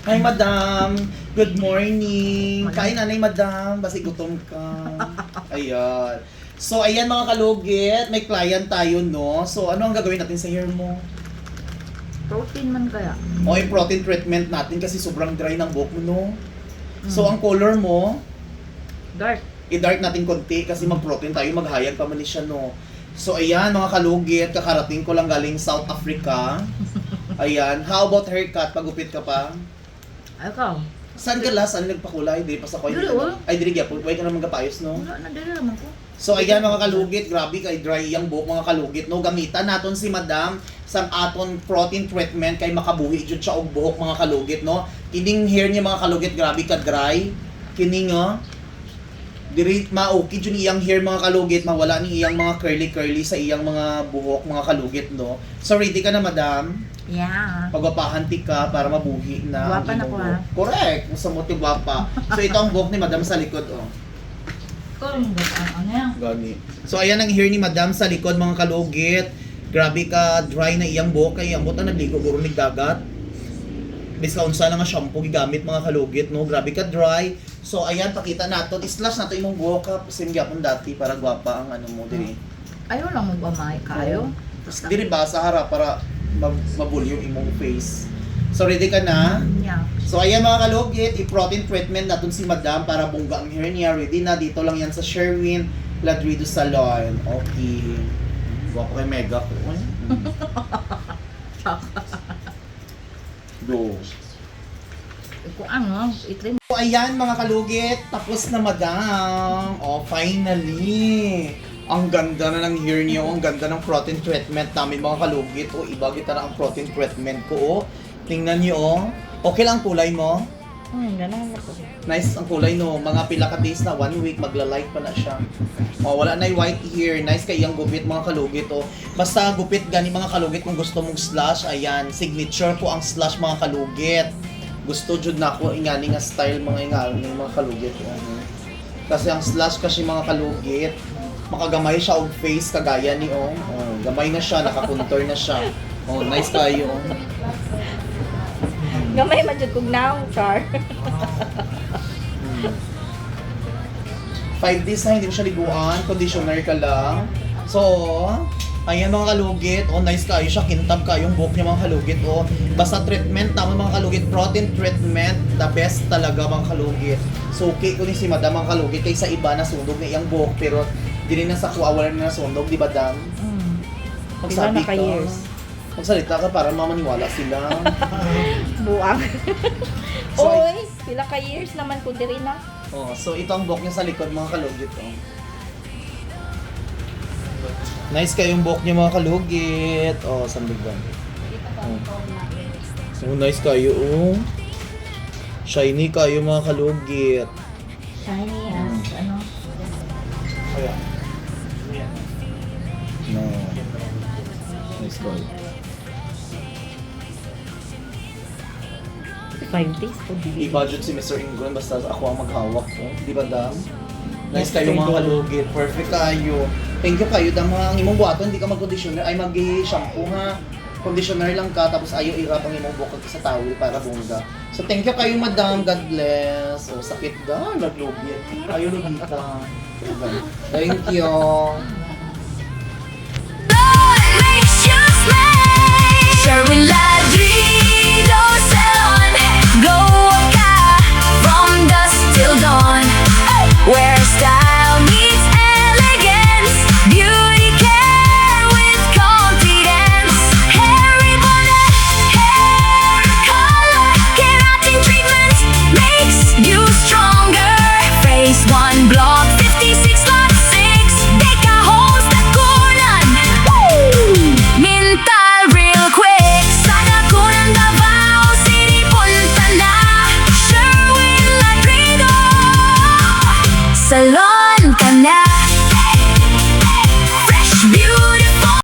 Hi, madam. Good morning. Kain nanay, madam. Basi gutom ka. Ayan. So, ayan mga kalugit. May client tayo, no? So, ano ang gagawin natin sa hair mo? Protein man kaya. O, yung protein treatment natin kasi sobrang dry ng buhok mo, no? So, ang color mo, Dark. i-dark natin konti kasi mag-protein tayo, maghayag pa man ni siya, no? So, ayan mga kalugit. Kakarating ko lang galing South Africa. Ayan. How about haircut? Pagupit ka pa? Ikaw. Saan ka last? Ano nagpakulay? Di pa sa koy. Dili, wala. Ay, dili gyapon. Way ka naman kapayos, no? Wala na dili naman ko. So, ayan mga kalugit. Grabe kay dry yung buhok mga kalugit, no? Gamitan naton si madam sa aton protein treatment kay makabuhi jud siya og buhok mga kalugit, no? Kining hair niya mga kalugit, grabe ka dry. Kining, diri ma-okay jud iyang hair mga kalugit, mawala ni iyang mga curly sa iyang mga buhok mga kalugit, no? So, ready ka na, madam? Yeah. Pagwapahanti ka para mabuhi na. Gwapa na ko, ha? Correct. Kung sa motive gwapa. So ito ang buhok ni madam sa likod, oh. Kung ano yan? Gani. So ayan ang hair ni madam sa likod mga kalugit. Grabe ka dry na iyang buhok kay ambot na nagligo guro nig dagat. Bis kaunsa na nga shampoo gigamit mga kalugit, no? Grabe ka dry. So ayan pakita nato, slash nato imong buhok ka sim gyapon dati para gwapa ang ano mo diri. Ayaw lang magmamay kayo. Diri ba sa harap para mabulyo yung imong face. So ready ka na? Yeah. So ayan mga kalugit, i-protein treatment natin si madam para bungga ang hair niya. Ready na, dito lang yan sa Sherwin Ladrido Salon. Okay. Guwapo kay Mega ko. Go. Kung ano, itrim. So ayan mga kalugit, tapos na madam. Oh, finally. Ang ganda na ng hair niyo, ang ganda ng protein treatment namin mga kalugit. O, iba kita na ang protein treatment ko. Oh. Tingnan niyo, oh. Okay lang ang kulay mo? Ganun ako. Nice ang kulay, no. Mga pila ka days na, 1 week, magla-light pa na siya. Oh, wala na yung white hair. Nice kay iyang gupit mga kalugit, oh. Basta gupit gani mga kalugit kung gusto mong slash. Ayan, signature ko ang slash mga kalugit. Gusto jud na ako ingani nga style mga kalugit. Oh. Kasi ang slash kasi mga kalugit, makagamay siya og face kagaya ni oh. Oh, gamay na siya, naka-contour na siya. Oh, nice kayo. Oh. Gamay man jud kog now, char. 5 days na hindi mo siya liguan, conditioner ka lang. So, ayan mga kalugit, oh nice kayo siya, kintab kayo yung buhok niya mga kalugit, oh. Basta treatment tama mga kalugit, protein treatment, the best talaga mga kalugit. So, okay ko ni si madam mga kalugit, kaysa iba na sundog na iyang buhok, pero di na sa kuha, wala na sundog, di ba dam? Pila na ka years. Magsalita ka para mamaniwala sila. Buang. So, Oy, pila ka years naman ko diri na. oh, so ito ang buhok niya sa likod mga kalugit, oh. Nice kayong buhok niya mga kalugit. Oh, sambigan. Oh, nice kayo, oh. Shiny kayo mga kalugit. Shiny as ano. Ayan. No. Nice kayo. 5 days po dili. I-budget si Mr. Ingon basta ako ang maghawak ko. Di ba, dam? Nice kayo mga kalugit. Perfect kayo. Thank you kayo, dam. Ang imong buhaton, hindi ka mag-conditioner. Ay, mag-shampoo ha. Conditioner lang ka, tapos ayaw irap ang imong buhok sa towel para bongga. So, thank you kayo, madam. God bless. O, sakit da. Naglugit. Ayaw lugita. Thank you.